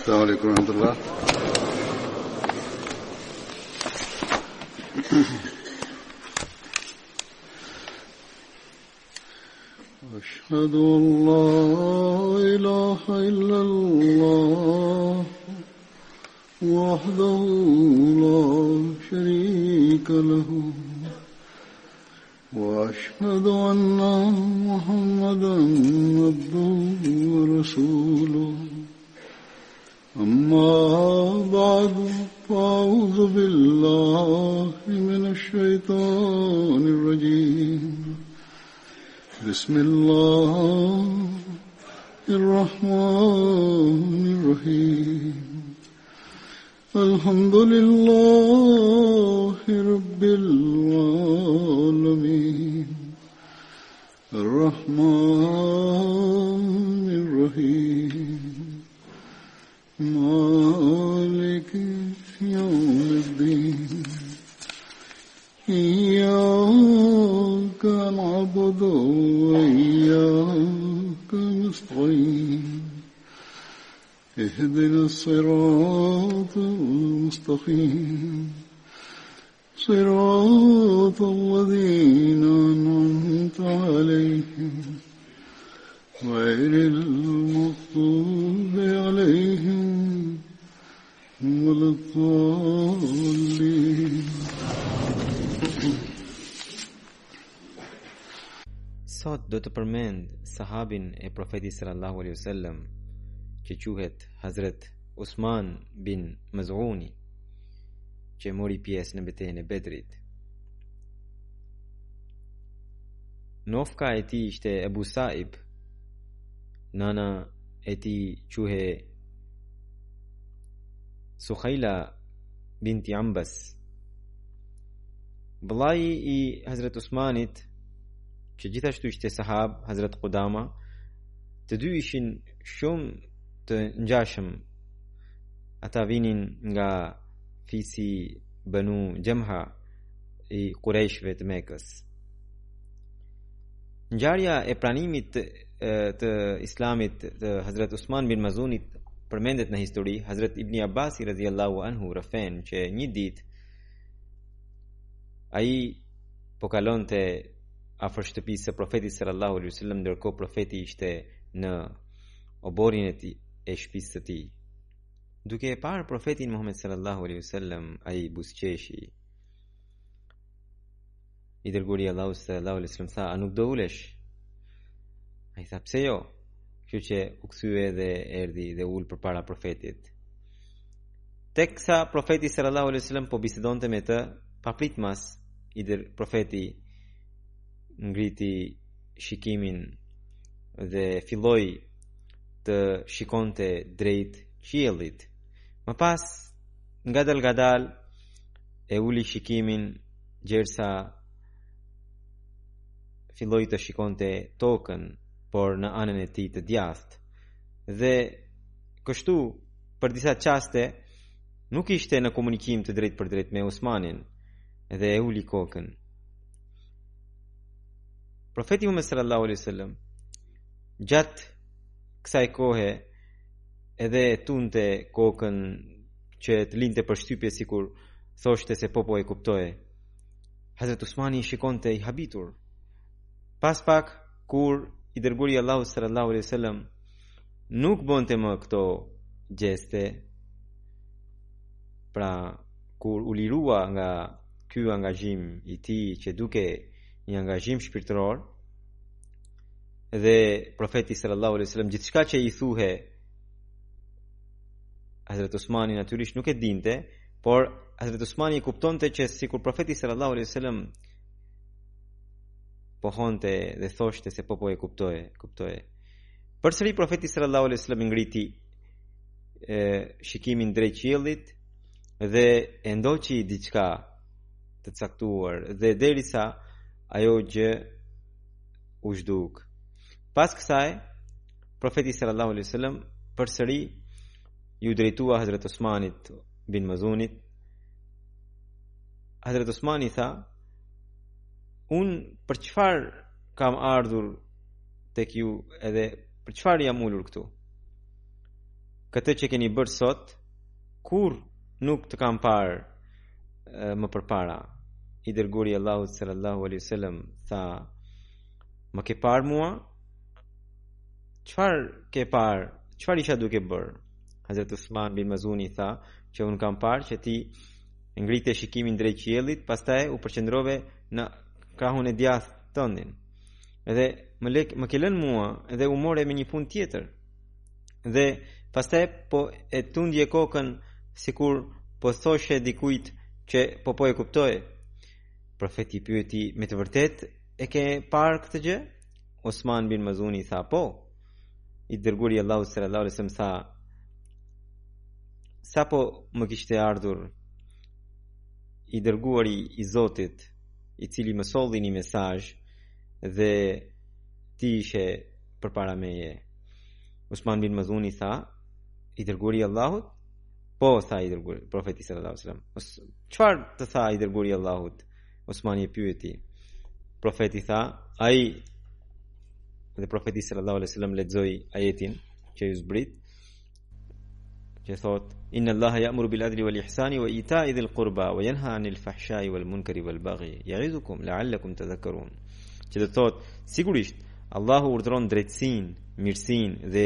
السلام عليكم ورحمة الله. أشهد أن لا إله إلا الله وحده لا شريك له وأشهد أن محمدا عبده ورسوله أما بعد فأعوذ بالله من الشيطان الرجيم بسم الله الرحمن الرحيم الحمد لله رب العالمين الرحمن الرحيم مالك يوم الدين إياك نعبد وإياك نستعين اهدنا الصراط المستقيم صراط الذين أنعمت عليهم غير المغضوب عليهم ولا الضالين. Sot do të përmend sahabin e profetit sallallahu alaihi wasallam që quhet Hazret Usman bin Maz'uni, që mori pjesë në betejën e Bedrit. Nofka e tij ishte Ebu Saib, nana e tij quhe Suhaila binti Ambas. Vllai i Hazret Usmanit, që gjithashtu ishte sahab, Hazret Qudama, të dy ishin shumë të ngjashëm. Ata vinin nga fisi Banu Jamha i Qurayshve të Mekës. Ngjarja e pranimit të Islamit të Hazret Usman bin Mazunit përmendet në histori. Hazret Ibn Abbasi radhiyallahu anhu rëfen që një ditë ai po kalonte afër shtëpisë së profetit sallallahu alaihi wasallam, ndërkohë profeti ishte në oborin e shtëpisë së tij. Duke e parë profetin Muhammed sallallahu alaihi wasallam, ai buzëqeshi. I dërguari i Allahut sallallahu alaihi wasallam tha: "A nuk do ulesh?" Ai tha: "Pse jo?" Kështu që u kthye dhe erdhi dhe ul përpara profetit. Teksa profeti sallallahu alaihi wasallam po bisedonte me të, papritmas profeti ngriti shikimin dhe filloi të shikonte drejt qiellit. Më pas, ngadal e uli shikimin gjersa filloi të shikonte tokën, por në anën e tij të djathtë. Dhe kështu, për disa çaste, nuk ishte në komunikim të drejt për drejt me Usmanin, dhe e uli kokën. Profeti Muhammed sallallahu alaihi wasallam gjatë kësaj kohe edhe tunte kokën që të linte për shtypje, sikur thoshte se po e kuptoje. Hazret Usmani i shikonte i habitur. Pas pak, kur i dërguari i Allahut sallallahu alaihi wasallam nuk bonte më këto gjeste, pra kur u lirua nga ky angazhim i tij që duke një angazhim shpirtëror, dhe profeti sallallahu alaihi wasallam gjithçka që i thuhe Hazret Usmani natyrisht nuk e dinte, por Hazret Usmani e kuptonte që sikur profeti sallallahu alaihi wasallam pohonte dhe thoshte se po e kuptoje. Përsëri profeti sallallahu alaihi wasallam ngriti shikimin drejt qiellit dhe e ndoqi diçka të caktuar, dhe derisa ajo gjë u zhduk. Pas kësaj, profeti sallallahu alaihi wasallam përsëri ju drejtua Hazret Usmanit bin Mazunit. Hazret Usmani tha: "Unë për çfarë kam ardhur tek ju edhe për çfarë jam ulur këtu?" këtë që keni bërë sot kur nuk të kam parë më përpara. I dërguari Allahut sallallahu alaihi wasallam tha, më ke parë mua? Çfarë ke parë? Çfarë isha duke bërë? Hazrat Usman bin Mazuni tha që unë kam parë që ti ngrite shikimin drejt qiellit, pastaj u përqendrove në krahun e djathtë tëndin. Edhe më ke lënë mua edhe u more me një punë tjetër. Dhe pastaj po e tundje kokën sikur po thoshe dikujt që po e kuptoje. Profeti pyeti, me të vërtet e ke parë këtë gjë? Osman bin Mazuni tha, po. I dërguari Allahu sallallahu alaihi wasallam tha, sa po më kishte ardhur i dërguari i Zotit, i cili më solli një mesazh dhe ti ishe përpara meje. Osman bin Mazuni tha, i dërguari i Allahut? Po, tha i dërguari, profeti sallallahu alaihi wasallam. Çfarë të tha i dërguari i Allahut? Osmani e pyeti. Profeti tha, ai, dhe profeti sallallahu alaihi wasallam lexoi ajetin që ju zbrit, që thot, inna Allaha ya'muru bil adli wal ihsani wa ita'i dhil qurba wa yanha 'anil fahsha'i wal munkari wal baghi ya'izukum la'allakum tadhakkarun. Që do thot, sigurisht Allahu urdhron drejtësinë, mirësinë dhe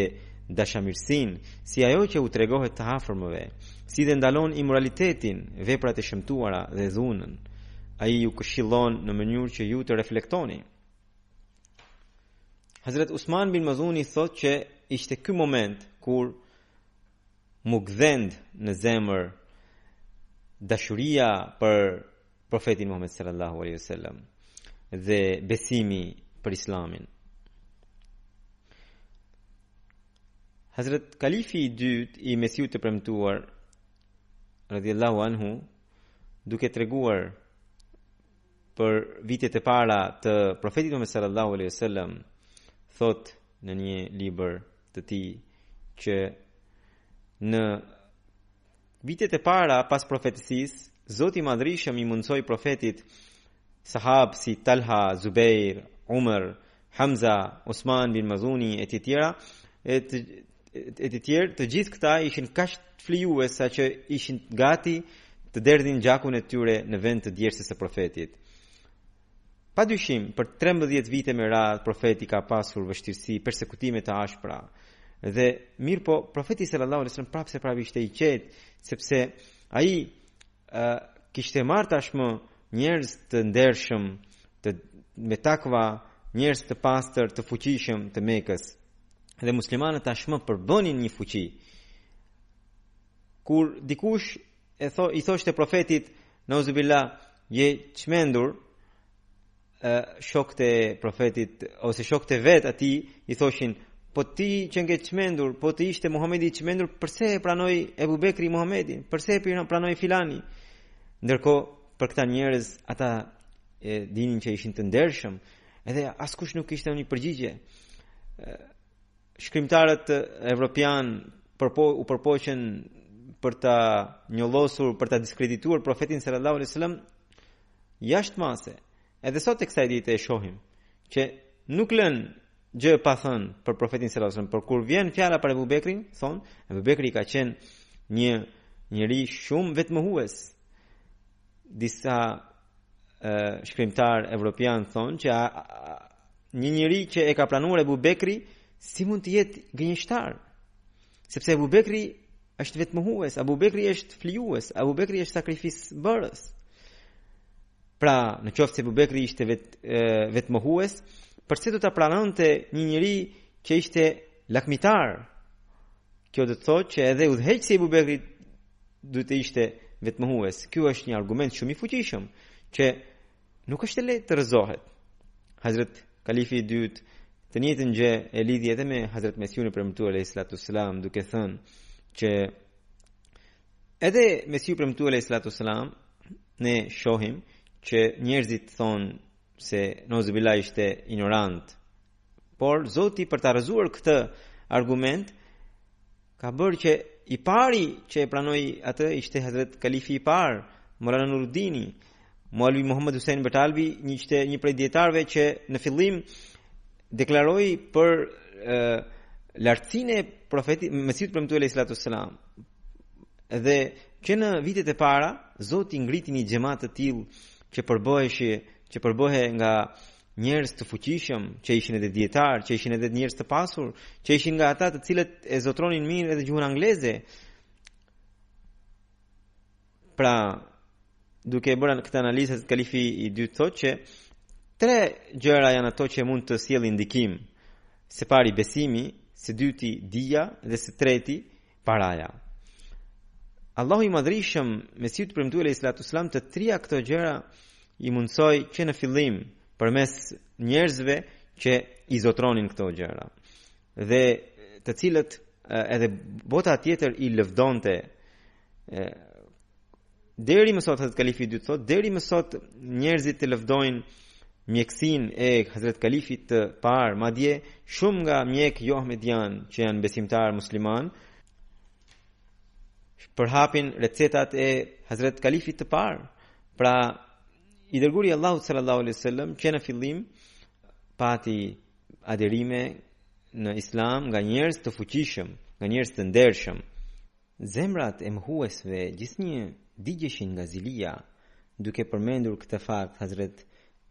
dashamirësinë, si ajo që u tregohet të afërmëve, si dhe ndalon imoralitetin, veprat e shëmtuara dhe dhunën. Ai ju këshillon në mënyrë që ju të reflektoni. Hazrat Usman bin Mazuni thot që ishte ky moment kur mu gdhend në zemër dashuria për profetin Muhammed sallallahu alaihi wasallam dhe besimi për Islamin. Hazrat Kalifi i dytë i Mesiut të premtuar radhiyallahu anhu, duke treguar për vitet e para të profetit Muhammed sallallahu alaihi wasallam, thot në një libër të tij që në vitet e para pas profetësisë, Zoti i Madhrishëm i mundsoi profetit sahab si Talha, Zubair, Umar, Hamza, Osman bin Mazuni e të tjera, të gjithë këta ishin kaq flijues sa që ishin gati të derdhin gjakun e tyre në vend të djersës së profetit. Pa dyshim, për 13 vite me radhë profeti ka pasur vështirësi, persekutime të ashpra. Dhe mirë po, profeti sallallahu alaihi wasallam prapse ishte i qetë, sepse ai kishte marrë tashmë njerëz të ndershëm, me takva, njerëz të pastër, të fuqishëm të Mekës. Dhe muslimanët tashmë përbënin një fuqi. Kur dikush i thoshte profetit, nauzubillah, je çmendur, shokët e profetit ose shokët e vet atij i thoshin, po ti që nge çmendur, po të ishte Muhamedi i çmendur, pse e pranoi Ebu Bekri Muhamedin? Pse e pranoi filani? Ndërkohë për këta njerëz ata dinin që ishin të ndershëm, edhe askush nuk kishte një përgjigje. Shkrimtarët evropian u përpoqen për ta njollosur, për ta diskredituar profetin sallallahu alaihi wasallam jashtë mase. Edhe sot e kësaj dite e shohim që nuk lën gjë pa thënë për profetin sallallahu alaihi wasallam, por kur vjen fjala për Ebu Bekrin, thon, Ebu Bekri ka qenë një njeri shumë vetmohues. Disa shkrimtar evropian thon që një njeri që e ka planuar Ebu Bekri si mund të jetë gënjeshtar, sepse Ebu Bekri është vetmohues, Ebu Bekri është flijues, Ebu Bekri është sakrificbërës. Pra, në qoftë se Ebu Bekri ishte vetmohues, përse do ta pranonte një njeri që ishte lakmitar? Kjo do të thotë që edhe udhëheqësi i Ebu Bekrit duhet të ishte vetmohues. Ky është një argument shumë i fuqishëm që nuk është e lehtë të rrëzohet. Hazrat Kalifi i dytë të njëjtën gjë e lidhi edhe me Hazrat Mesiun e premtuar alayhis salatu wassalam, duke thënë që edhe Mesiu i premtuar alayhis salatu wassalam ne shohim që njerëzit thonë se nauzubillah ishte ignorant. Por Zoti për ta rrëzuar këtë argument ka bërë që i pari që e pranoi atë ishte Hazrat Kalifi i parë, Maulana Nuruddini, Maulvi Muhammad Hussein Batalvi, një prej dietarëve që në fillim deklaroi për lartësinë e profetit Mesihut premtuar alayhi salatu wassalam. Dhe që në vitet e para Zoti ngriti një xhamat të tillë që përbohej nga njerëz të fuqishëm, që ishin edhe dietar, që ishin edhe njerëz të pasur, që ishin nga ata të cilët e zotronin mirë edhe gjuhën angleze. Pra, duke bërë këtë analizë, kalifi i dytë thotë që 3 gjëra janë ato që mund të sjellin ndikim. Së pari besimi, së dyti dija dhe së treti paraja. Allahu i madhrishëm Mesihut premtuar alayhi salatu wasalam të trija këto gjëra i mundsoi që në fillim përmes njerëzve që i zotronin këto gjëra. Dhe të cilët edhe bota tjetër i lëvdonte. Deri më sot Hazrat Kalifi dytë thotë, deri më sot njerëzit të lëvdojnë mjekësinë e Hazrat Kalifit të parë, madje shumë nga mjek jo ahmedian që janë besimtar musliman përhapin recetat e Hazrat Kalifit të parë. Pra, i dërguari Allahu sallallahu alaihi wasallam që në fillim pati aderime në Islam nga njerëz të fuqishëm, nga njerëz të ndershëm. Zemrat e mohuesve gjithnjë digjeshin nga zilia, duke përmendur këtë fakt Hazrat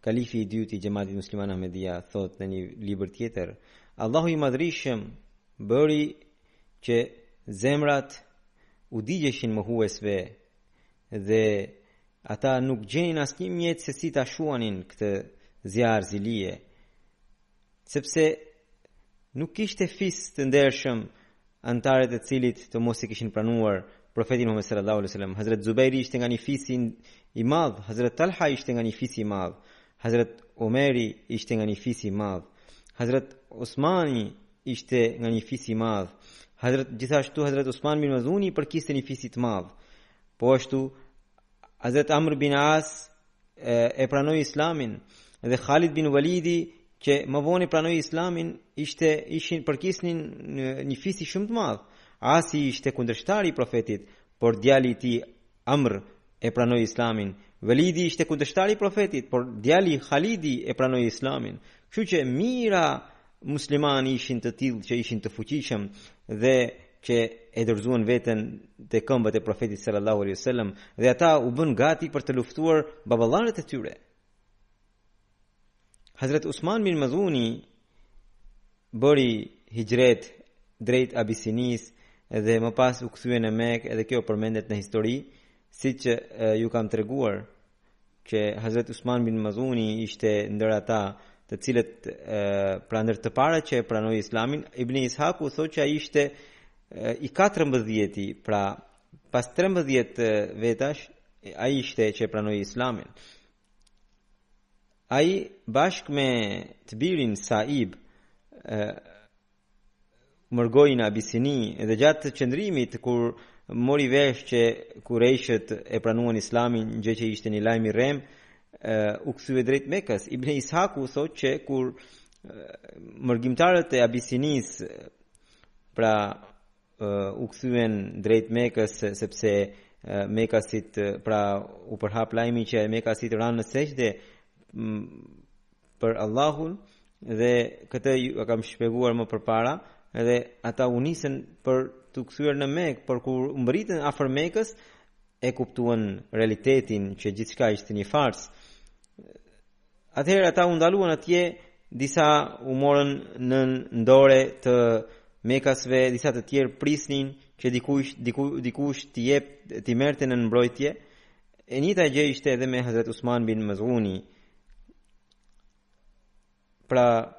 Kalifi i dytë i Xhamatit Musliman Ahmedia thot në një libër tjetër, Allahu i madhrishëm bëri që zemrat u digjeshin mohuesve dhe ata nuk gjenin asnjë mjet se si ta shuanin këtë zjarr zilie, sepse nuk kishte fis të ndershëm antarët e cilit të mos i kishin pranuar profetin Muhammed sallallahu alaihi wasallam. Hazrat Zubairi ishte nga një fis i madh, Hazrat Talha ishte nga një fis i madh, Hazrat Omeri ishte nga një fis i madh, Hazrat Osmani ishte nga një fis i madh, gjithashtu Hazrat Usman bin Mazuni përkiste një fis të madh. Po ashtu Hazrat Amr bin As e pranoi Islamin dhe Khalid bin Walidi që më vonë pranoi Islamin përkisnin një fis shumë të madh. Asi ishte kundërshtari i profetit, por djali i tij Amr e pranoi Islamin. Walidi ishte kundërshtari i profetit, por djali Khalidi e pranoi Islamin. Kështu që mira muslimani ishin të tillë që ishin të fuqishëm dhe që e dorëzuan veten te këmbët e profetit sallallahu alaihi wasallam dhe ata u bën gati për të luftuar baballarët e tyre. Hazrat Usman bin Mazuni bëri hijret drejt Abisinis dhe më pas u kthye në Mekë, edhe kjo përmendet në histori, siç ju kam treguar që Hazrat Usman bin Mazuni ishte ndër ata të cilët pra ndër të parët që pranoi Islamin. Ibn Ishaku thotë që ai ishte i 14-ti, pra pas 13 vetash ai ishte që pranoi Islamin. Ai bashkë me të birin Saib mërgoi në Abisini dhe gjatë të qëndrimit kur mori vesh që Kurejshët e pranuan Islamin, gjë që ishte një lajm i rrem, u kthye drejt Mekës. Ibn Ishaku thotë që kur mërgjimtarët e Abisinis pra u kthyen drejt Mekës sepse Mekasit pra u përhap lajmi që Mekasit ranë në sejdë për Allahun dhe këtë ju kam shpjeguar më përpara, edhe ata u nisën për të kthyer në Mekë, por kur mbritën afër Mekës e kuptuan realitetin që gjithçka ishte një fars. Atëherë ata u ndaluan atje, disa u morën në ndore të Mekasve, disa të tjerë prisnin që dikush t'i merrte në mbrojtje. E njëjta gjë ishte edhe me Hazrat Usman bin Mazuni. Pra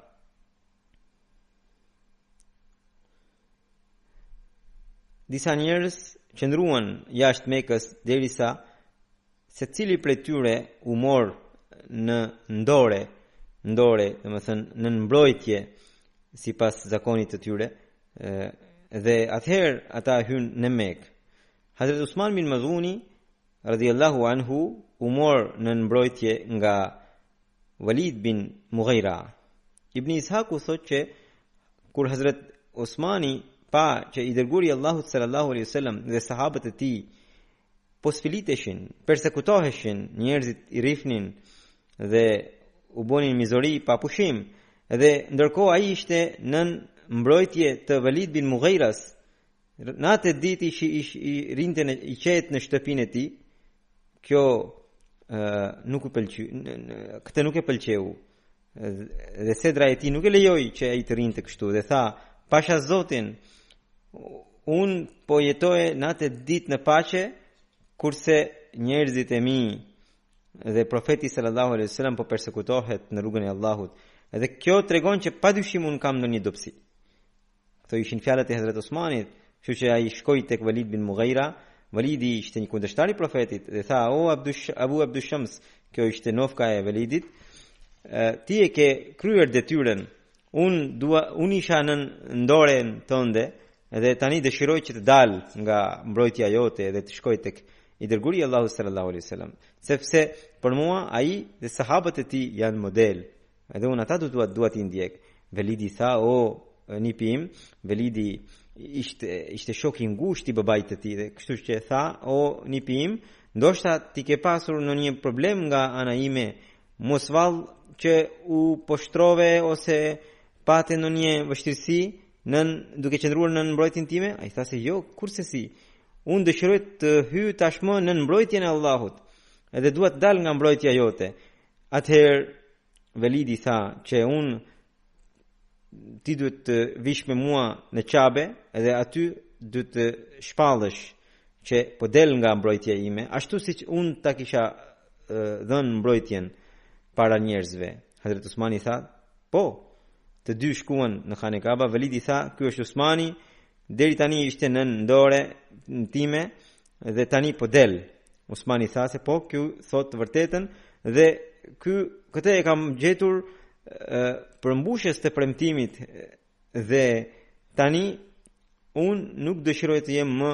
disa njerëz qëndruan jashtë Mekës derisa secili prej tyre u mor në ndore, domethënë në mbrojtje sipas zakonit të tyre, dhe atëherë ata hynë në Mekë. Hazrat Usman bin Mazuni radhiyallahu anhu u mor në mbrojtje nga Walid bin Mughira. Ibn Ishaku thotë që kur Hazrat Osmani pa që i dërguari Allahut sallallahu alaihi wasallam dhe sahabët e tij po sfiliteshin, persekutoheshin, njerëzit i rrifnin dhe u bonin mizori pa pushim, dhe ndërkohë ai ishte nën mbrojtje të Walid bin Mughairas, natë e ditë i rinte i qetë në shtëpinë e tij, kjo nuk u pëlqeu, këtë nuk e pëlqeu. Dhe sedra e tij nuk e lejoi që ai të rinte kështu dhe tha: "Pasha Zotin, un po jetoje natë e ditë në paqe, kurse njerëzit e mi dhe profeti sallallahu alaihi wasallam po persekutohet në rrugën e Allahut." Edhe kjo tregon që padyshim un kam ndonjë dobësi. Këto ishin fjalët e Hazrat Osmanit, kështu që ai shkoi tek Walid bin Mughira. Walidi ishte një kundërshtar i profetit dhe tha: "O Abu Abdushams, kjo ishte nofka e Walidit. Ti e ke kryer detyrën. Un isha në dorën tënde dhe tani dëshiroj që të dal nga mbrojtja jote dhe të shkoj tek i dërguari i Allahut sallallahu alaihi wasallam, sepse për mua ai dhe sahabët e tij janë model. Edhe unë ata dua t'i ndjek." Walidi tha: "O nipi im." Walidi ishte shok i ngushtë i babait të tij dhe kështu që tha: "O nipi im, ndoshta ti ke pasur ndonjë problem nga ana ime, mos vall që u poshtrove ose pate ndonjë vështirësi duke qëndruar në mbrojtjen time?" Ai tha se jo, kurse si. Unë dëshiroj të hyj tashmë në mbrojtjen e Allahut, edhe dua të dal nga mbrojtja jote. Atëherë Walidi tha që ti duhet të vish me mua në Qabe edhe aty duhet të shpallësh që po del nga mbrojtja ime, ashtu siç unë ta kisha dhënë mbrojtjen para njerëzve. Hazrat Osmani tha: "Po." Të dy shkuan në Khane Kaba. Walidi tha: "Ky është Osmani, deri tani ishte në dorë time dhe tani po del." Osmani tha se po, ky thot të vërtetën dhe këtë e kam gjetur përmbushjes të premtimit dhe tani unë nuk dëshiroj të jem më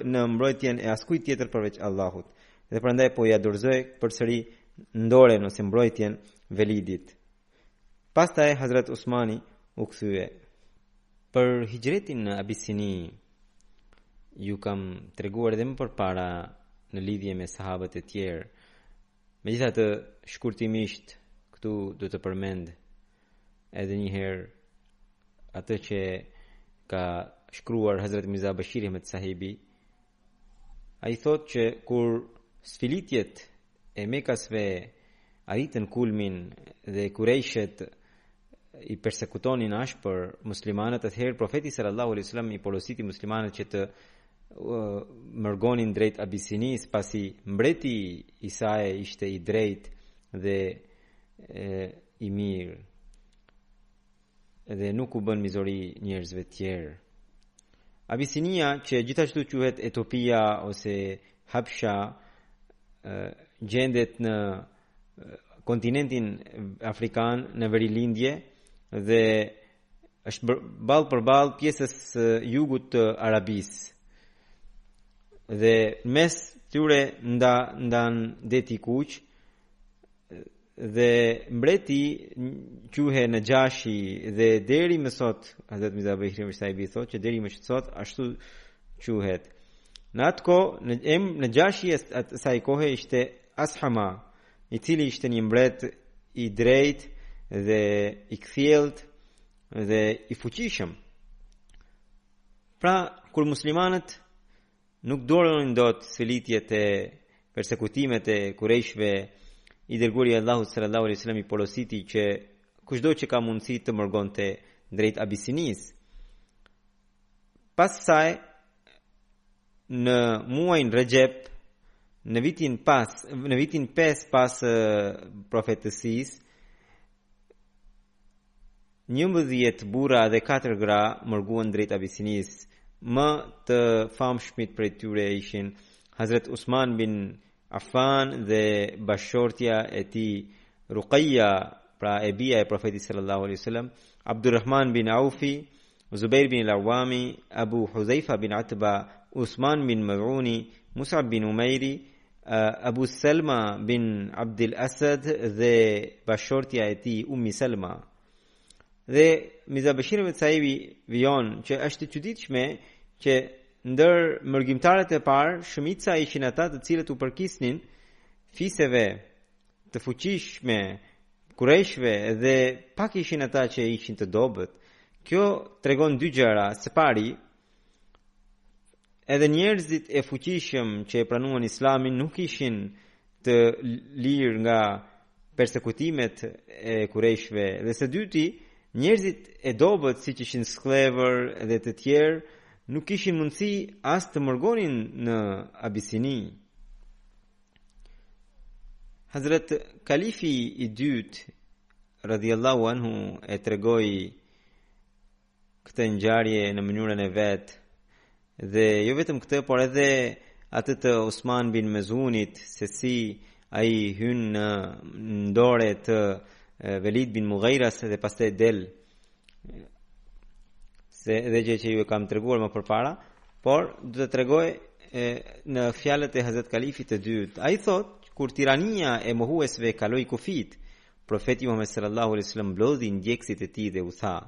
në mbrojtjen e askujt tjetër përveç Allahut. Dhe prandaj po ja dorëzoj përsëri dorën ose mbrojtjen Walidit. Pastaj Hazrat Osmani u kthye. Për hijretin në Abisini ju kam treguar edhe më përpara në lidhje me sahabët e tjerë. Megjithatë, shkurtimisht këtu do të përmend edhe një herë atë që ka shkruar Hazrat Mirza Bashir Ahmed Sahibi. Ai thotë që kur sfilitjet e Mekasve arritën kulmin dhe Kurejshet i persekutonin ashpër muslimanët, atëherë profeti sallallahu alaihi wasallam i porositi muslimanët që të mërgonin drejt Abisinis, pasi mbreti i saj ishte i drejtë dhe i mirë dhe nuk u bën mizori njerëzve tjerë. Abisinia, që gjithashtu quhet Etopia ose Habsha, gjendet në kontinentin afrikan në verilindje dhe është ballë për ballë pjesës jugut të Arabisë. Dhe mes tyre ndan deti Kuq dhe mbreti quhe Najashi dhe deri më sot Hazrat Mirza Bashir Sahibi thotë që deri më sot ashtu quhet. Në atë kohë Najashi asaj kohe ishte Ashama, i cili ishte një mbret i drejtë dhe i kthjellët dhe i fuqishëm. Pra, kur muslimanët nuk dorënin dot sfilitjet e persekutimet e Kurejshve, i dërguari i Allahut sallallahu alaihi wasallam i porositi që kushdo që ka mundësi të mërgonte drejt Abisinis. Pas saj, në muajin Rajab, në vitin 5 pas profetësisë, 11 burra dhe 4 gra mërguan drejt Abisinis. Më të famshmit prej tyre ishin Hazrat Usman bin Affan dhe bashortja e tij Ruqayya, pra e bia e profetit sallallahu alaihi wasallam, Abdurrahman bin Aufi, Zubair bin Al-Awami, Abu Huzaifa bin Atba, Usman bin Maz'uni, Mus'ab bin Umairi, Abu Salma bin Abdul Asad dhe bashortja e tij Ummi Salma. Dhe Mirza Bashir Ahmed Sahibi vijon që është e çuditshme që ndër mërgjimtarët e parë, shumica ishin ata të cilët u përkisnin fiseve të fuqishme, Kurejshve, dhe pak ishin ata që ishin të dobët. Kjo tregon dy gjëra. Së pari, edhe njerëzit e fuqishëm që e pranuan Islamin nuk ishin të lirë nga persekutimet e Kurejshve. Dhe së dyti, njerëzit e dobët, siç ishin Sklever dhe të tjerë, nuk kishin mundësi as të mërgonin në Abisini. Hazrat Kalifi i dytë, radhiyallahu anhu, e tregoi këtë ngjarje në mënyrën e vet, dhe jo vetëm këtë, por edhe atë të Osman bin Mezunit, se si ai hyn në dorë të Velid bin Mughairas dhe pastaj del, se edhe gjë që ju e kam treguar më përpara, por do të tregoj në fjalët e Hazrat Kalifit të dytë. Ai thot, kur tirania e mohuesve kaloi kufit, profeti Muhammed sallallahu alaihi wasallam blodhi ndjekësit e tij dhe u tha: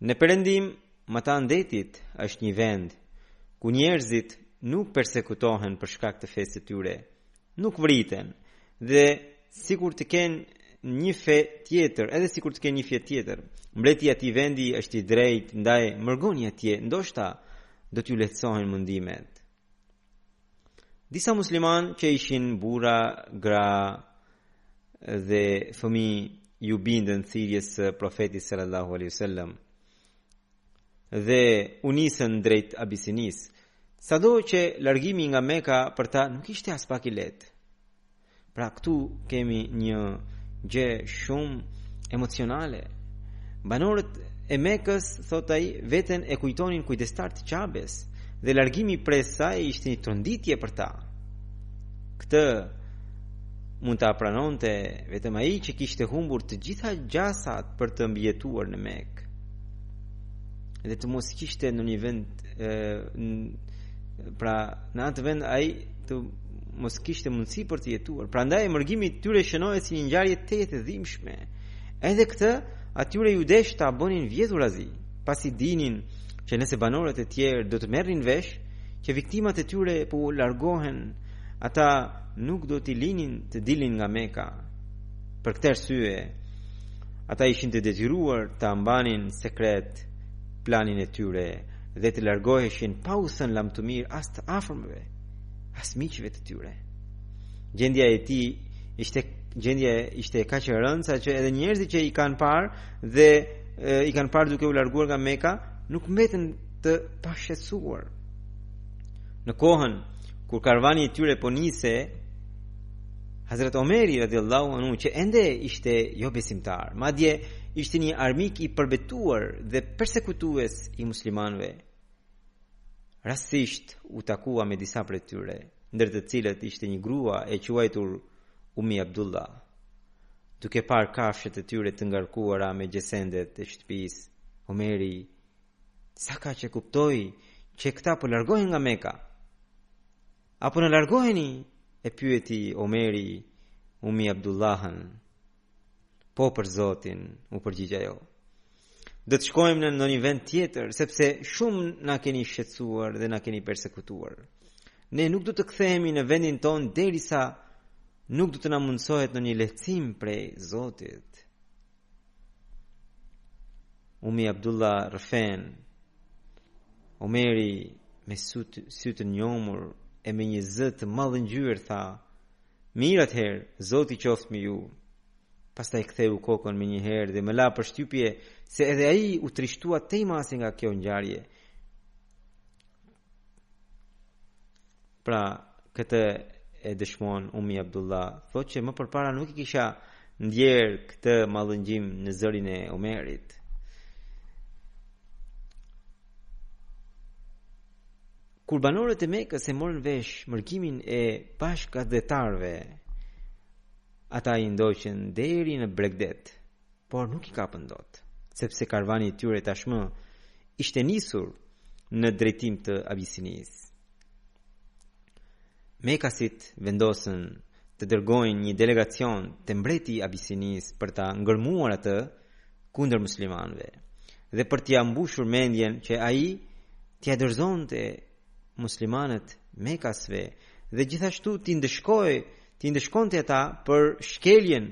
në perëndim, Matandetit është një vend ku njerëzit nuk persekutohen për shkak të fesë të tyre, nuk vriten, dhe sikur të kenë një fe tjetër, edhe sikur të kenë një fe tjetër, mbreti i atij vendi është i drejtë, ndaj mërgoni atje, ndoshta do t'ju lehtësohen mundimet. Disa musliman që ishin burra, gra dhe fëmijë ju bindën thirrjes së profetit sallallahu alaihi wasallam dhe u nisën drejt Abisinis, sado që largimi nga Meka për ta nuk ishte as pak i lehtë. Pra këtu kemi një gjë shumë emocionale. Banorët e Mekës, thot ai, veten e kujtonin kujdestar të Qabes, dhe largimi prej saj ishte një tronditje për ta. Këtë mund ta pranonte vetëm ai që kishte humbur të gjitha gjasat për të mbijetuar në Mekë, dhe të mos kishte në një vend, pra në atë vend ai të mos kishte mundësi për të jetuar. Prandaj mërgimi i tyre shënohet si një ngjarje të dhimbshme. Edhe këtë atyre ju desh ta bënin vjedhurazi, pasi dinin që nëse banorët e tjerë do të merrin vesh që viktimat e tyre po largohen, ata nuk do t'i linin të dilin nga Meka. Për këtë arsye, ata ishin të detyruar ta mbanin sekret planin e tyre dhe të largoheshin pa u thënë lam të mirë as të afërmëve, as miqve të tyre. Gjendja e tij ishte kaq e rëndë që edhe njerëzit që i kanë parë dhe i kanë parë duke u larguar nga Meka nuk mbeten të pashqetësuar. Në kohën kur karvani i tyre po nise, Hazrat Omeri radhiyallahu anhu, që ende ishte jo besimtar, madje ishte një armik i përbetuar dhe persekutues i muslimanëve, rastisht u takua me disa prej tyre, ndër të cilët ishte një grua e quajtur Ummi Abdullah. Duke parë kafshët e tyre të ngarkuara me gjesendet e shtëpisë, Omeri sa ka që kuptoi që këta po largohen nga Meka. Apo në largoheni? E pyeti Omeri Ummi Abdullahën. Po, për Zotin, u përgjigj ajo. Do të shkojmë në një vend tjetër, sepse shumë na keni shqetësuar dhe na keni persekutuar. Ne nuk do të kthehemi në vendin ton derisa nuk do të na mundsohet në një lehtësim prej Zotit. Ummi Abdullah rëfen. Omeri me sytë njomur e me një zë të mallëngjyrë tha: mirë atëherë, Zoti qoftë me ju. Pastaj ktheu kokën me një herë dhe më la përshtypje se edhe ai u trishtua tejmasi nga kjo ngjarje. Pra, këtë e dëshmon Ummi Abdullah, thotë që më përpara nuk i kisha ndjerë këtë mallëngjim në zërin e Omerit. Kur banorët e Mekës e morën vesh mërkimin e bashkëdhetarëve, ata i ndoqën deri në Bregdet, por nuk i kapën dot, sepse karvani i tyre tashmë ishte nisur në drejtim të Abisinis. Mekasit vendosën të dërgojnë një delegacion të mbreti i Abisinis për ta ngërmuar atë kundër muslimanëve dhe për t'ia mbushur mendjen që ai t'ia dorëzonte muslimanët Mekasve dhe gjithashtu t'i ndëshkonte ata për shkeljen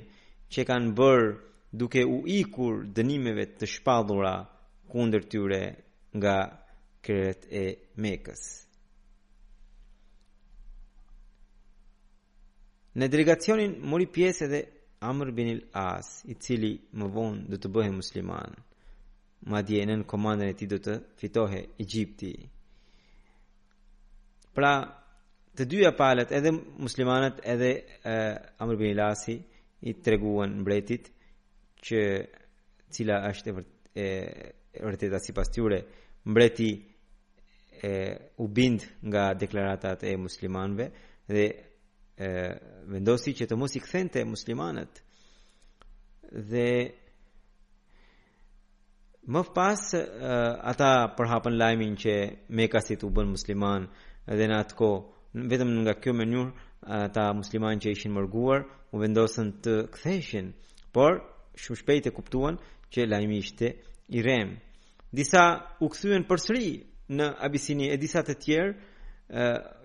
që kanë bërë duke u ikur dënimeve të shpallura kundër tyre nga krerët e Mekës. Në delegacionin mori pjesë edhe Amr bin al-As, i cili më vonë do të bëhe musliman. Madje nën komandën e tij do të fitohe Egjipti. Pra, të dyja palët, edhe muslimanët edhe Amr bin al-Asi, i treguan mbretit që cila është e vërteta sipas tyre. Mbreti u bind nga deklaratat e muslimanëve dhe vendosi që të mos i kthente muslimanët. Dhe më pas ata përhapën lajmin që Mekasit u bën musliman, dhe në atë kohë vetëm nga kjo mënyrë ata muslimanë që ishin mërguar u vendosën të ktheheshin, por shumë shpejt e kuptuan që lajmi ishte i rrem. Disa u kthyen përsëri në Abisini e disa të tjerë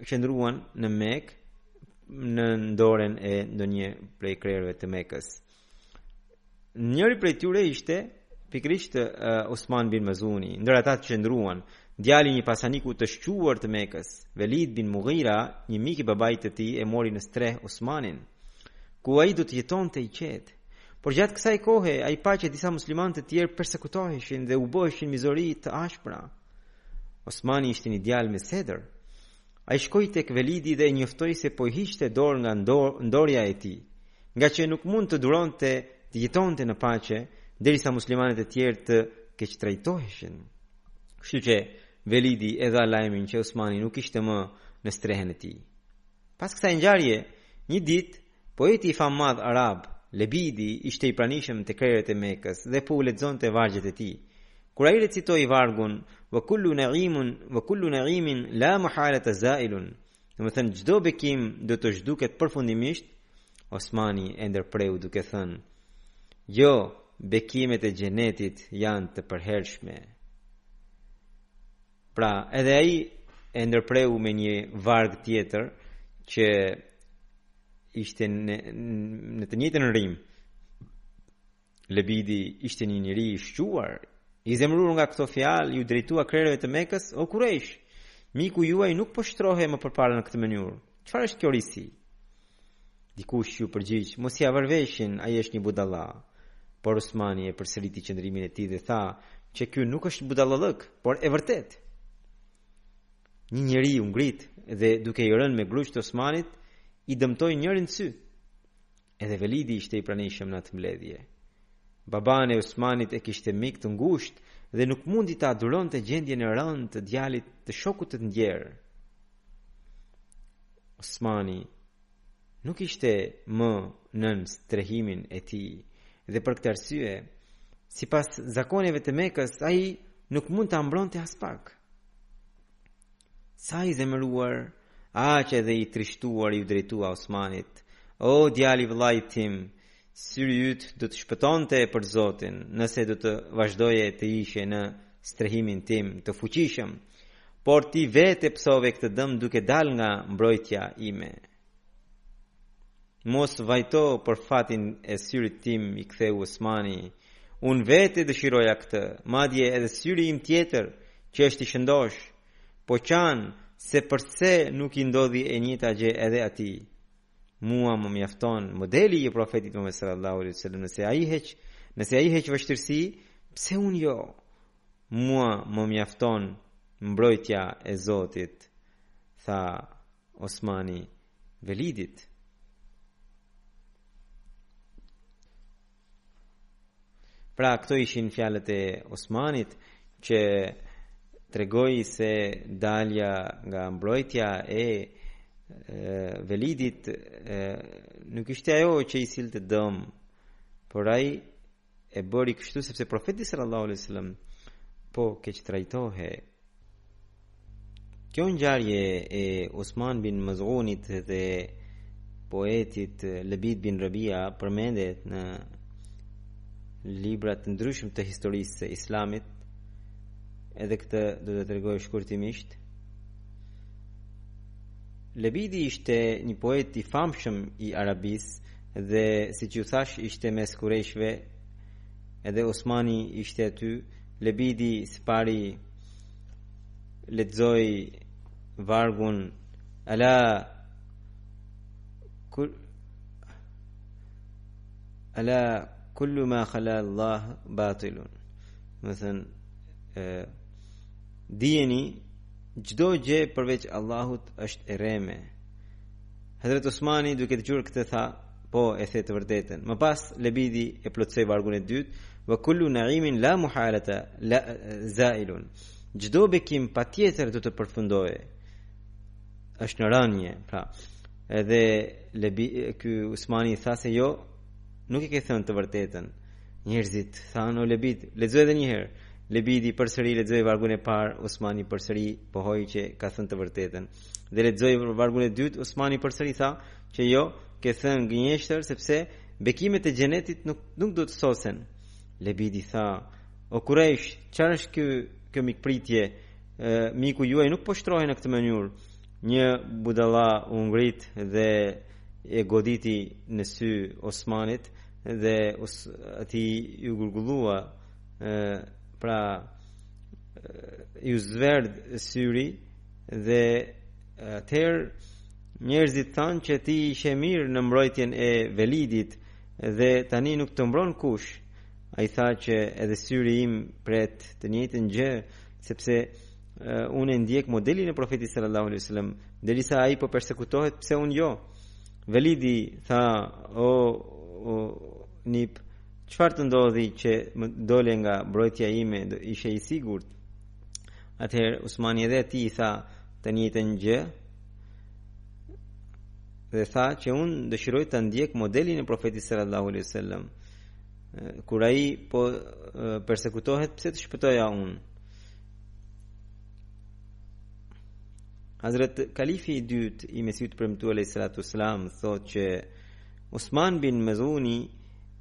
qëndruan në Mekë në dorën e ndonjë prej krerëve të Mekës. Njëri prej tyre ishte pikërisht Osman bin Mazuni. Ndër ata që qëndruan, djali një pasaniku të shquar të Mekës, Velid bin Mughira, një mik i babait të tij, e mori në streh Osmanin, ku ai do të jetonte i qetë. Por gjatë kësaj kohe ai pa që disa muslimanë të tjerë persekutoheshin dhe u bëheshin mizori të ashpra. Osmani ishte një djalë me sedër. Ai shkoi tek Velidi dhe njoftoi se po i hiqte dorë nga ndorja e tij, nga që nuk mund të duronte të jetonte në paqe derisa muslimanët e tjerë të keqtrajtoheshin. Kështu që Velidi e dha lajmin që Osmani nuk ishte më në strehen e tij. Pas kësaj ngjarje, një ditë poeti i fammadh arab Lebidi ishte i pranishëm te krerët e Mekës dhe po u lexonte vargjet e tij. Kur ai recitoi vargun wa kullu na'imin la mahalata za'ilun, domethënë çdo bekim do të zhduket përfundimisht, Osmani e ndërpreu duke thënë: "Jo, bekimet e xhenetit janë të përhershme." Pra, edhe ai e ndërpreu me një varg tjetër që ishte në të njëjtën rrim. Lebidi ishte një njeri i shquar, i zemëruar nga këto fjalë, ju drejtua krerëve të Mekës: "O Kurejsh, miku juaj nuk po shtrohe më përpara në këtë mënyrë. Çfarë është kjo risi?" Dikush ju përgjigj: "Mos ia vërveshin, ai është një budalla." Por Osmani e përsëriti qëndrimin e tij dhe tha që ky nuk është budallallëk, por e vërtet. Një njeri u ngrit dhe duke i rënë me gruq të Osmanit, i dëmtoi njërin sy. Edhe Velidi ishte i pranishëm në atë mbledhje. Babane e Osmanit e kishte mik të ngushtë dhe nuk mundi ta duronte gjendjen e rëndë të djalit të shokut të ndjerë. Osmani nuk ishte më nën strehimin e tij dhe për këtë arsye, sipas zakoneve të Mekës, ai nuk mund ta mbronte as pak. Sa i zemëruar, aq edhe i trishtuar i drejtua Osmanit: "O djali vëllait tim, syri yt do të shpëtonte për Zotin nëse do të vazhdoje të ishe në strehimin tim të fuqishëm, por ti vetë psove këtë dëm duke dal nga mbrojtja ime. Mos vajto për fatin e syrit tim," i ktheu Osmani. "Unë vetë dëshiroja këtë, madje edhe syri im tjetër që është i shëndosh, po qanë se përse nuk i ndodhi e njëjta gjë edhe atij. Mua më mjafton modeli i profetit Muhammed sallallahu alaihi wasallam, nëse ai heq vështirësi, pse unë jo? Mua më mjafton mbrojtja e Zotit," tha Osmani Velidit. Pra, këto ishin fjalët e Osmanit që tregoi se dalja nga mbrojtja e Velidit nuk ishte ajo që i silte dëm, por ai e bëri kështu sepse profeti sallallahu alaihi wasallam po keq trajtohej. Kjo ngjarje e Osman bin Maz'unit dhe poetit Lebid bin Rabia përmendet në libra të ndryshëm të historisë së Islamit. Edhe këtë do të tregoj shkurtimisht. Lebidi ishte një poet i famshëm i Arabisë dhe, siç ju thash, ishte mes kurejshve edhe Osmani ishte aty, Lebidi sipari lexoi vargun ala kullu ma khala Allah batilun. Mëthën dijeni çdo gjë përveç Allahut është e rreme. Hazrat Osmani duke dëgjuar këtë tha, po e the të vërtetën. Më pas Lebidi e plotsoi vargun e dytë, wa kullu na'imin la muhalata la zailun. Çdo bekim patjetër do të përfundojë. Është në rënje, pra. Edhe ky Osmani tha se jo, nuk e ke thënë të vërtetën. Njerëzit thanë o Lebid, lexoj edhe një herë. Lebidi përsëri lexoi vargun e parë, Osmani përsëri pohoi që ka thënë të vërtetën. Dhe lexoi vargun e dytë, Osmani përsëri tha që jo, ke thënë gënjeshtër sepse bekimet e xhenetit nuk do të sosen. Lebidi tha, o Quraysh, çfarë është kjo mikpritje? Miku juaj nuk po shtrohej në këtë mënyrë. Një budalla u ngrit dhe e goditi në sy Osmanit dhe ati ju gurgullua, pra ju zverd syri dhe atëherë njerëzit thanë që ti ishe mirë në mbrojtjen e Velidit dhe tani nuk të mbron kush. Ai tha që edhe syri im pret të njëjtën gjë, sepse unë ndjek modelin e profetit sallallahu alaihi wasallam, derisa ai po persekutohet, pse unë jo? Velidi tha, o nip, çfarë të ndodhi që më dole nga mbrojtja ime, ishe i sigurt? Atëherë Osmani edhe ati tha të njëjtën gjë dhe tha që unë dëshiroj të ndjek modelin e profetit sallallahu alaihi wasallam. Kur ai po persekutohet, pse të shpëtoja unë? Hazrat Kalifi i dytë i Mesihut premtuar alayhi salatu wasalam thotë që Osman bin Mazuni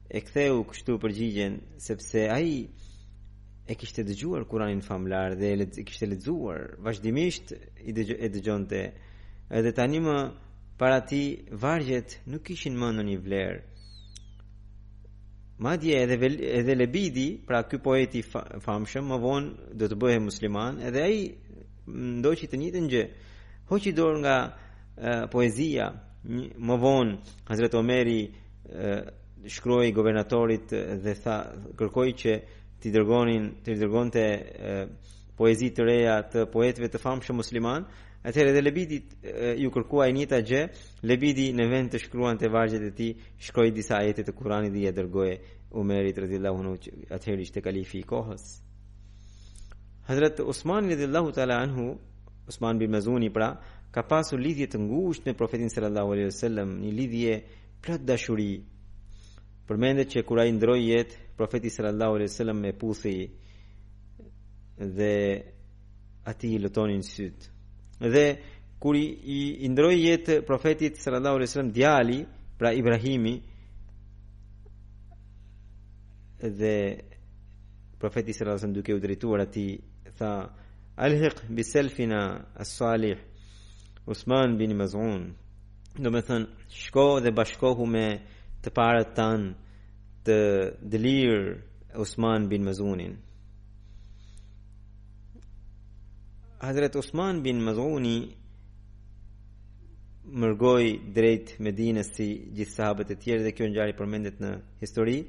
e ktheu kështu përgjigjen sepse ai e kishte dëgjuar Kur'anin famlar dhe e kishte lexuar vazhdimisht e dëgjonte, edhe tani më para ti vargjet nuk kishin më ndonjë vlerë. Madje edhe Lebidi, pra ky poeti famshëm, më vonë do të bëhej musliman, edhe ai ndoqi të njëjtën gjë. Hoqi dorë nga poezia. Më vonë Hazrat Omeri shkroi guvernatorit dhe kërkoi që t'i dërgonte poezi të reja të poetëve të famshëm musliman. Atëherë edhe Lebidi ju kërkua e njëjta gjë. Lebidi në vend të shkruante vargjet e tij, shkroi disa ajete të Kuranit dhe ja dërgoi Umerit radhiyallahu anhu, atëherë ishte kalifi i kohës. Hazrat Osman radhiyallahu ta'ala anhu, Osman bin Mazuni pra, ka pasur lidhje të ngushtë me profetin sallallahu alaihi wasallam, një lidhje plot dashuri. Përmendet që kur ai ndroi jetë, profeti sallallahu alaihi wasallam e puthi dhe atij i lutonin syt. Dhe kur i ndroi jetë profetit sallallahu alaihi wasallam djali, pra Ibrahimi, dhe profeti sallallahu alaihi wasallam duke u drejtuar atij tha, alhiq bi selfina as-salih Osman bin Maz'un, do me thënë shko dhe bashkohu me të parët tanë të dëlir Osman bin Maz'unin. Hazret Osman bin Maz'uni mërgoi drejt Medinës si gjithë sahabët e tjerë, dhe kjo ngjarje përmendet në histori.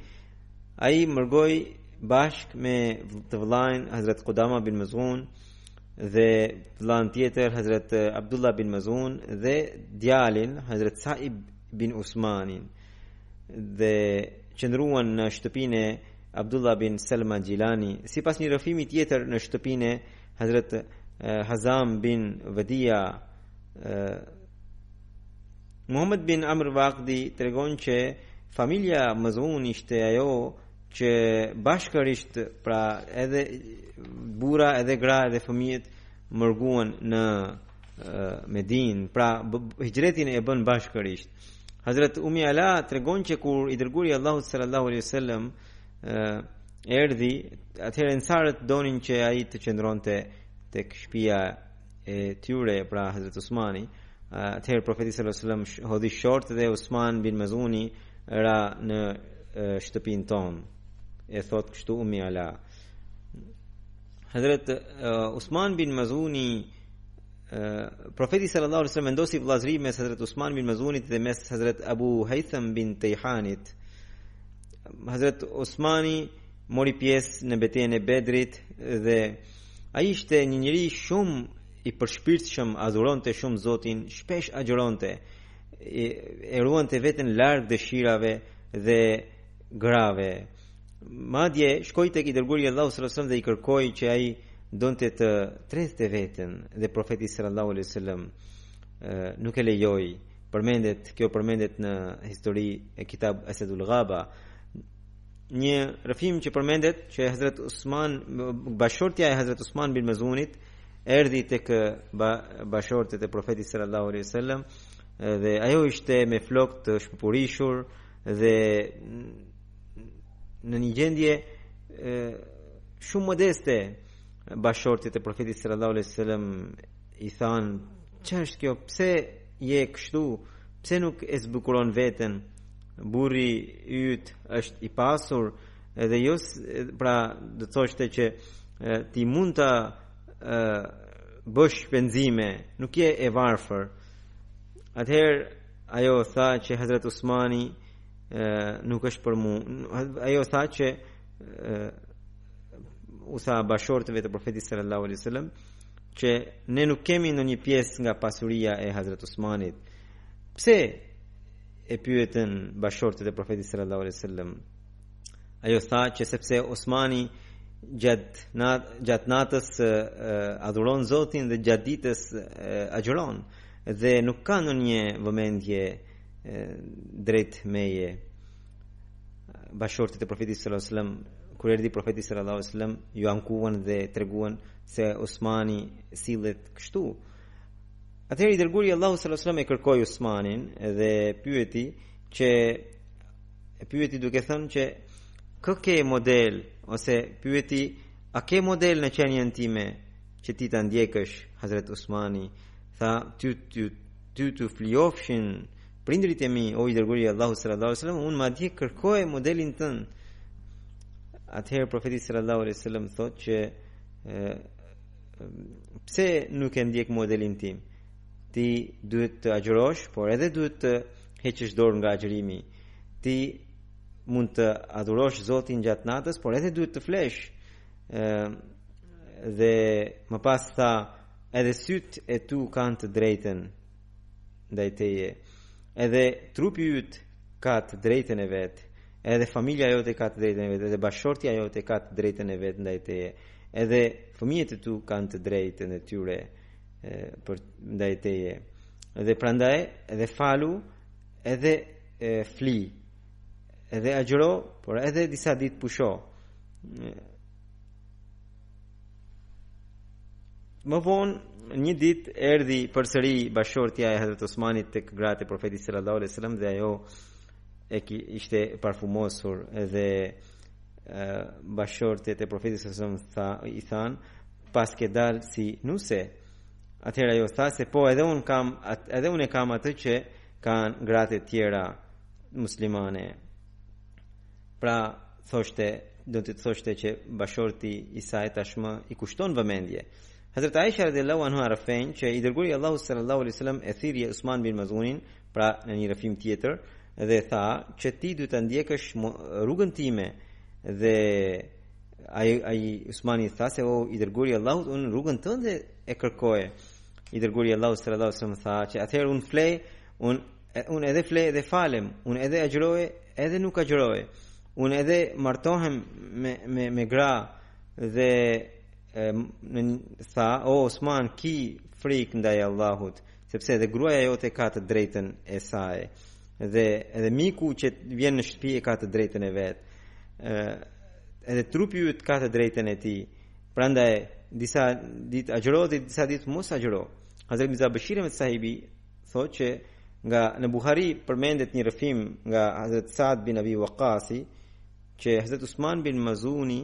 Ai mërgoi bashk me të vëllain Hazret Qudama bin Maz'un dhe vëllain tjetër Hazret Abdullah bin Maz'un dhe djalin Hazret Saib bin Usmanin, dhe qëndruan në shtëpinë e Abdullah bin Salma Gjilani, sipas një rrëfimi tjetër në shtëpinë e Hazret Hazam bin Vadia. Muhammad bin Amr Waqdi tregon që familja Maz'un ishte ajo që bashkërisht, pra edhe burra, edhe gra, edhe fëmijët mërguan në Medinë, pra hijretin e bën bashkërisht. Hazrat Umi Ala tregon që kur i dërguari Allahut sallallahu alaihi wasallam erdhi, atëherë ansarët donin që ai të qëndronte tek shtëpia e tyre, pra Hazrat Osmani. Atëherë profeti sallallahu alaihi wasallam hodhi short dhe Osman bin Mazuni ra në shtëpinë tonë. e thot kështu Ummi Ala. Hazrat Usman bin Mazuni, profeti sallallahu alaihi wasallam vendosi vllazëri mes Hazrat Usman bin Mazunit dhe mes Hazrat Abu Haytham bin Tayhanit. Hazrat Usmani mori pjesë në betejën e Bedrit dhe ai ishte një njeri shumë i përshpirtshëm, adhuronte shumë Zotin, shpesh agjeronte, e ruante veten larg dëshirave dhe grave. Madje shkoi tek i dërguari i Allahut sallallahu alaihi wasallam dhe i kërkoi që ai donte të tredhte veten dhe profeti sallallahu alaihi wasallam nuk e lejoi. Kjo përmendet në histori e kitab Asadul Ghaba. Një rrëfim që përmendet që Hazrat Usman, bashortja e Hazrat Usman bin Mazunit erdhi tek bashortet e profetit sallallahu alaihi wasallam dhe ajo ishte me flokë të shpërpurishur dhe në një gjendje shumë modeste. Bashortet e profetit sallallahu alaihi wasallam i thanë: "Ç'është kjo? Pse je kështu? Pse nuk e zbukuron veten? Burri yt është i pasur edhe jo, pra do të thoshte që ti mund ta bësh shpenzime, nuk je e varfër." Atëherë ajo tha që Hazrat Usmani nuk është për mu. Ajo tha që u tha bashortëve të profetit sallallahu alaihi wasallam që ne nuk kemi ndonjë pjesë nga pasuria e Hazrat Usmanit. Pse? E pyetën bashortët e profetit sallallahu alaihi wasallam. Ajo tha që sepse Osmani gjatë natës adhuron Zotin dhe gjatë ditës agjeron dhe nuk ka ndonjë vëmendje drejt meje. Bashortët e profetit sallallahu alaihi wasallam, kur erdhi profeti sallallahu alaihi wasallam, ju ankuan dhe treguan se Osmani sillet kështu. Atëherë i dërguari Allahu sallallahu alaihi wasallam e kërkoi Osmanin dhe pyeti duke thënë që kë ke model, ose pyeti a ke model në qenien time që ti ta ndjekësh. Hazrat Osmani tha: ty të fliofshin prindrit e mi, o i dërguari Allahu sallallahu alaihi wasallam, unë madje kërkoj modelin tënd. Atëherë profeti sallallahu alaihi wasallam thotë që pse nuk e ndjek modelin tim? Ti duhet të agjërosh, por edhe duhet të heqësh dorë nga agjërimi. Ti mund të adhurosh Zotin gjatë natës, por edhe duhet të flesh. Dhe më pas tha: edhe syt e tu kanë të drejtën ndaj teje, edhe trupi yt ka të drejtën e vet, edhe familja jote ka të drejtën e vet, edhe bashortja jote ka të drejtën e vet ndaj teje, edhe fëmijët e tu kanë të drejtën e tyre për ndaj teje. Dhe prandaj edhe falu, edhe fli, edhe agjëro, por edhe disa ditë pusho. Më vonë një ditë erdhi përsëri bashortja e Hazrat Osmanit tek gratë e profetit sallallahu alaihi wasallam dhe ajo ishte parfumosur, edhe bashortet e profetit sallallahu alaihi wasallam i than: pas ke dal si nuse. Atëherë ajo tha se po, edhe unë e kam atë që kanë gratë e tjera muslimane. Pra do të thoshte që bashorti i saj tashmë i kushton vëmendje. Hazrat Aisha radhiyallahu anha rafën që i dërguari Allahu sallallahu alaihi wasallam e thirrje Usman bin Mazunin, pra në një rrëfim tjetër, dhe tha që ti duhet ta ndjekësh rrugën time. Dhe ai Usmani tha se o i dërguari Allahut, unë rrugën tënde e kërkoj. I dërguari Allahu sallallahu alaihi wasallam tha që atëherë unë flej, unë edhe flej edhe falem, unë edhe agjëroj edhe nuk agjëroj, unë edhe martohem me gra. Dhe tha: o Osman, ki frikë ndaj Allahut, sepse edhe gruaja jote ka të drejtën e saj, dhe edhe miku që vjen në shtëpi e ka të drejtën e vet, edhe trupi yt ka të drejtën e tij. Prandaj disa ditë agjëro dhe disa ditë mos agjëro. Hazrat Mirza Bashir Ahmed Sahibi thotë që në Buhari përmendet një rrëfim nga Hazrat Saad bin Abi Waqqasi që Hazrat Usman bin Mazuni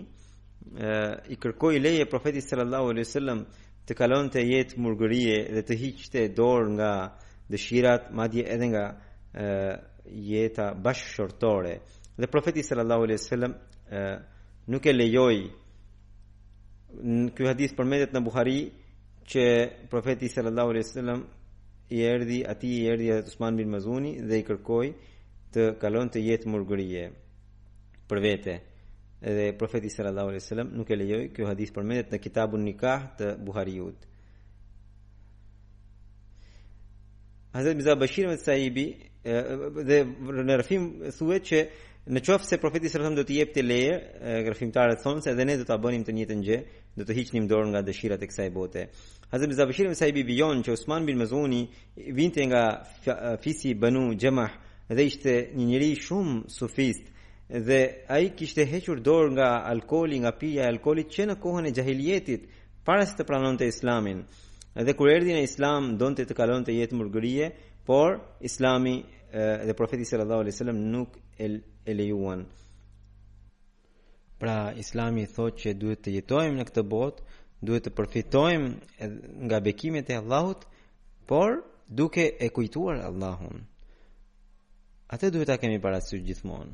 i kërkoi leje profetit sallallahu alaihi wasallam të kalonte jetë murgërie dhe të hiqte dorë nga dëshirat, madje edhe nga jeta bashkëshortore. Dhe profeti sallallahu alaihi wasallam nuk e lejoi. Ky hadith përmendet në Buhari që profeti sallallahu alaihi wasallam i erdhi Usman bin Mazuni dhe i kërkoi të kalonte jetë murgërie për vete. Edhe profeti sallallahu alaihi wasallam nuk e lejoi. Ky hadith përmendet në Kitabun Nikah të Buhariut. Hazrat Mirza Bashir Ahmed Sahibi dhe në rrëfim thuhet që në qoftë se profeti sallallahu alaihi wasallam do të jepte leje, rrëfimtarët thonë se edhe ne do ta bënim të njëjtën gjë, do të hiqnim dorë nga dëshirat e kësaj bote. Hazrat Mirza Bashir Ahmed Sahibi vijon që Usman bin Mazuni vinte nga fisi Banu Jamah dhe ishte një njeri shumë sufist dhe ai kishte hequr dorë nga alkooli, nga pirja e alkoolit që në kohën e jahilietit para se të pranonte Islamin. Dhe kur erdhi në Islam donte të kalonte jetë murgërie, por Islami dhe profeti sallallahu alaihi wasallam nuk e lejuan. Pra Islami thotë që duhet të jetojmë në këtë botë, duhet të përfitojmë nga bekimet e Allahut, por duke e kujtuar Allahun. Atë duhet ta kemi parasysh gjithmonë.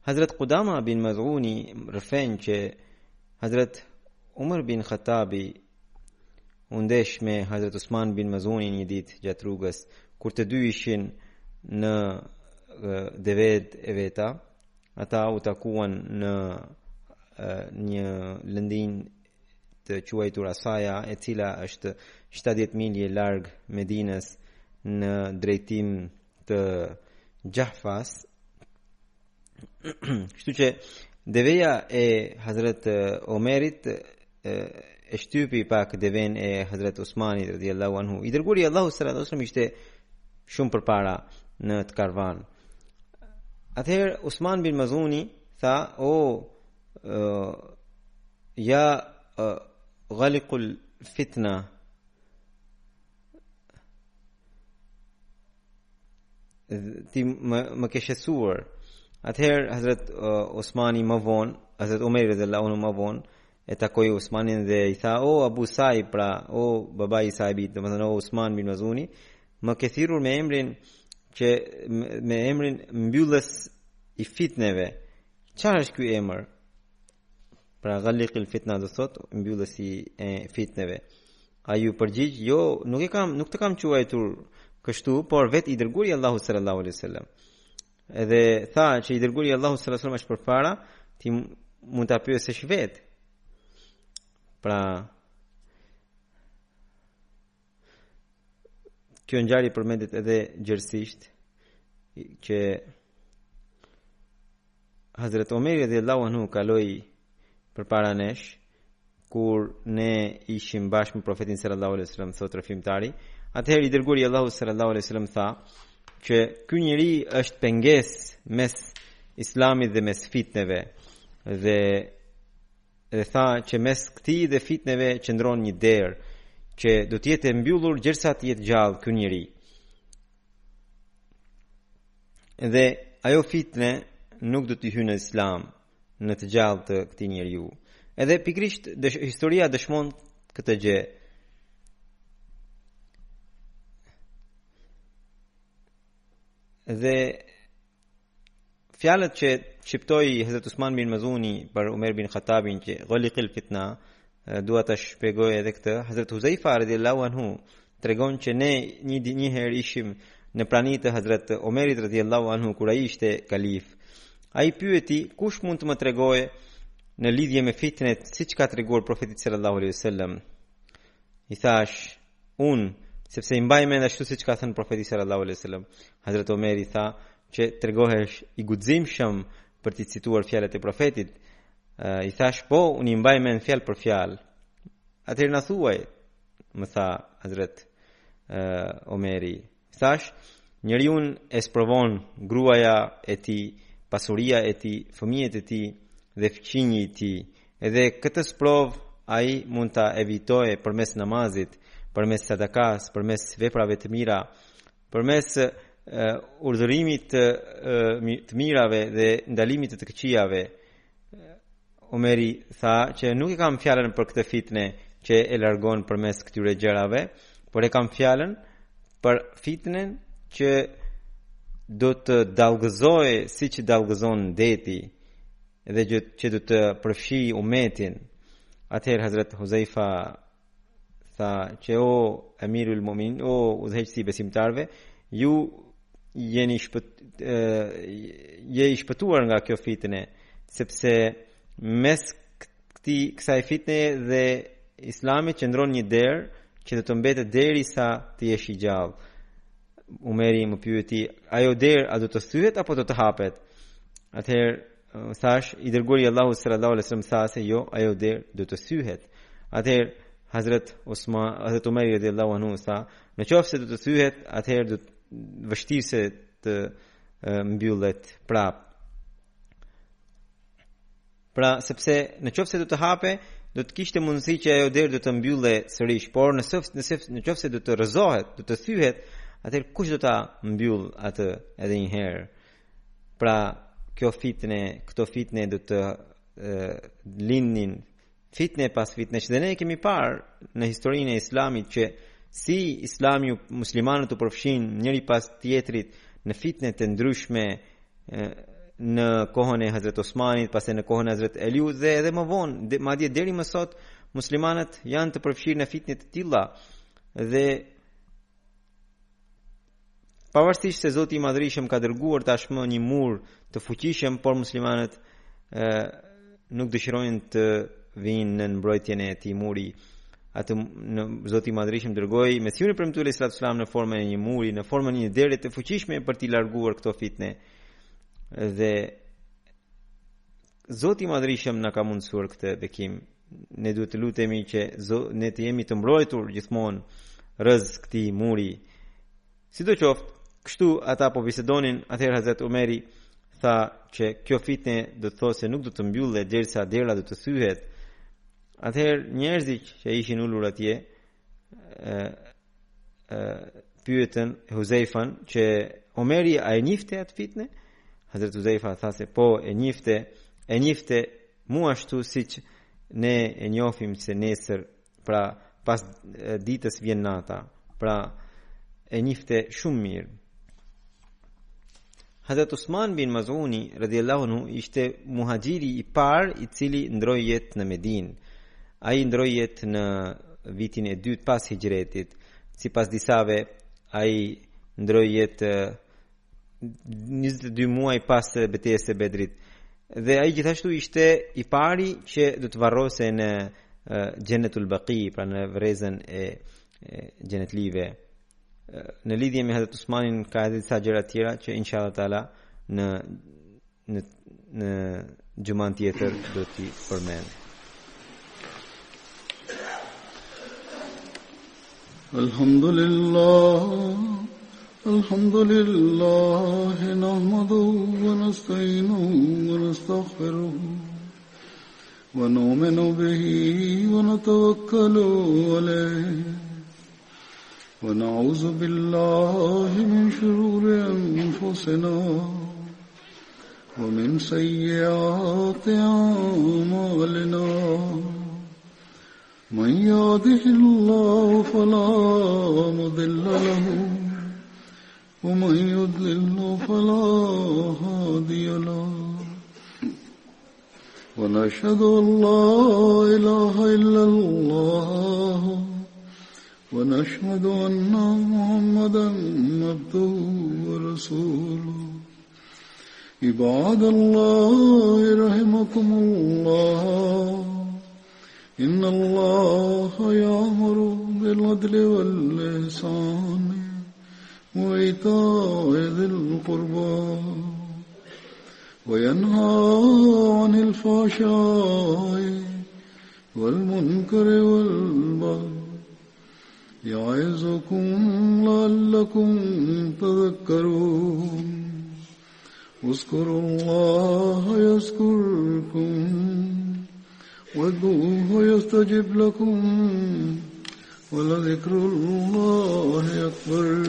Hazrat Qudama bin Maz'uni rëfen që Hazrat Umar bin Khattabi u ndesh me Hazrat Usman bin Maz'uni një ditë gjatë rrugës, kur të dy ishin në devet e veta. Ata u takuan në një lëndin të quajtur Asaja, e cila është 70 milje larg Medinës në drejtim të Gjahfas. Kështu që deveja e Hazrat Omerit e shtypi pak deven e Hazrat Usmanit radhiyallahu anhu. I dërguari Allahu sallallahu alaihi wasallam ishte shumë përpara në të karvan. Atëherë Usman bin Mazuni tha: ja ghaliqul fitna, ti më ke shësuar. Atëherë Hazrat Usmani më vonë, Hazrat Umar radhiyallahu anhu më vonë e takoi Usmanin dhe i tha: o Abu Saib, pra o babai i Saibit, domethënë o Usman bin Mazuni, më ke thirrur me emrin mbyllës i fitneve. Çfarë është ky emër? Pra ghaliqil fitna do thot mbyllës i fitneve. Ai u përgjigj: jo, nuk të kam quajtur kështu, por vetë i dërguari Allahu sallallahu alaihi wasallam. Edhe tha që i dërguari Allahu sallallahu alaihi wasallam është përpara, ti mund ta pyesësh vetë. Pra kjo ngjarje përmendet edhe gjërësisht që Hazrat Omer radhiyallahu anhu kaloi përpara nesh kur ne ishim bashkë me profetin sallallahu alaihi wasallam, thot rrëfimtari. Atëherë i dërguari Allahu sallallahu alaihi wasallam tha që ky njeri është pengesë mes Islamit dhe mes fitneve, dhe tha që mes këtij dhe fitneve qëndron një derë që do të jetë mbyllur derisa të jetë gjallë ky njeri. Dhe ajo fitne nuk do të hyjë në Islam në të gjallë të këtij njeriu. Edhe pikrisht historia dëshmon këtë gjë. Dhe fjalët që shqiptoi Hazrat Usman bin Mazuni për Umar bin Khattabin që ghaliqil fitna, dua ta shpjegoj edhe këtë. Hazrat Huzaifa radhiyallahu anhu tregon që ne një herë ishim në praninë të Hazrat Omerit radhiyallahu anhu kur ai ishte kalif. Ai pyeti: kush mund të më tregojë në lidhje me fitnet siç ka treguar profeti sallallahu alaihi wasallam? I thash: unë, sepse i mbaj mend ashtu siç ka thënë profeti sallallahu alaihi wasallam. Hazrat Omeri tha që tregohesh i guximshëm për të cituar fjalët e profetit. I thash: po, unë i mbaj mend fjalë për fjalë. Atëherë na thuaj, më tha Hazrat Omeri. Thash: njeriu e sprovon gruaja e tij, pasuria e tij, fëmijët e tij dhe fëmijët e tij. Edhe këtë sprov ai mund ta evitojë përmes namazit, përmes sadakas, përmes veprave të mira, përmes urdhërimit të mirave dhe ndalimit të këqijave. Omeri tha që nuk e kam fjalën për këtë fitne që e largon përmes këtyre gjërave, por e kam fjalën për fitnen që do të dallgëzohej siç dallgëzon deti, edhe që do të përfshi umetin. Atëherë Hazrat Huzaifa tha që o Amirul Mu'minin, o udhëheqësi besimtarve, ju jeni shpëtuar nga kjo fitnë, sepse mes kësaj fitne dhe Islamit qëndron një derë që do të mbetet derisa të jesh i gjallë. Umeri më pyeti, ajo derë a do të thyhet apo do të hapet? Atëherë thash, i dërguari i Allahut sallallahu alaihi wasallam tha se jo, ajo derë do të thyhet. Atëherë Hazrat Umeri radhiyallahu anhu tha, në qoftë se do të thyhet, atëherë do vështirë se të mbyllet prap. Pra, sepse në qoftë se do të hape, do të kishte mundësi që ajo derë do të mbyllë sërish, por në qoftë se do të rrëzohet, do të thyhet, atëherë kush do ta mbyll atë edhe një herë? Pra, këto fitne do të lindnin fitne pas fitne, që dhe ne kemi parë në historinë e Islamit që si Islami muslimanët u përfshin njëri pas tjetrit në fitne të ndryshme, në kohën e Hazrat Osmanit, pastaj në kohën e Hazrat Aliut dhe edhe më vonë, madje deri më sot muslimanët janë të përfshirë në fitne të tilla. Dhe pavarësisht se Zoti i Madhërisëm ka dërguar tashmë një mur të fuqishëm, por muslimanët nuk dëshirojnë të vinë në mbrojtjen e atij muri. Atë Zoti i Madhërisëm dërgoi Mesionin premtuar sallallahu alaihi wasallam në formën e një muri, në formën e një dere të fuqishme për t'i larguar këto fitne. Dhe Zoti i Madhërisëm na ka mundsuar këtë bekim. Ne duhet të lutemi që ne të jemi të mbrojtur gjithmonë rreth këtij muri. Sidoqoftë, kështu ata po bisedonin. Atëherë Hazrat Umeri tha që kjo fitne do të thosë se nuk do të mbyllet derisa dera do të thyhet. Atëherë njerëzit që ishin ulur atje pyetën Huzaifan që Omeri a e njifte atë fitne? Hazrat Huzaifa tha se po e njifte mu ashtu siç ne e njohim se nesër, pra pas ditës vjen nata, pra e njifte shumë mirë. Hazrat Usman bin Maz'uni radhiyallahu anhu ishte muhaxhiri i parë i cili ndroi jetë në Medinë. Ai ndroi jetë në vitin e dytë pas hijretit. Sipas disave, ai ndroi jetë 22 muaj pas betejës së Bedrit. Dhe ai gjithashtu ishte i pari që do të varrose në Jannatul Baqi, pra në vrezën e xhenetlive. Në lidhje me Hazrat Usmanin ka edhe disa gjëra tjera që inshallah taala në xhuman tjetër do t'i përmend. Alhamdulillah nahmaduhu wa nasta'inuhu wa nastaghfiruhu wa nu'minu bihi wa natawakkalu alayhi wa na'udhu billahi min shururi anfusina wa min sayyiati a'malina. من يهده الله فلا مضل له ومن يضلل فلا هادي له ونشهد أن لا إله إلا الله ونشهد أن محمدا عبده ورسوله. عباد الله رحمكم الله، إن الله يأمر بالعدل والإحسان وإيتاء ذي القربى وينهى عن الفحشاء والمنكر والبغي يعظكم لعلكم تذكرون. اذكروا الله يذكركم وادعوه يستجب لكم ولذكر الله أكبر.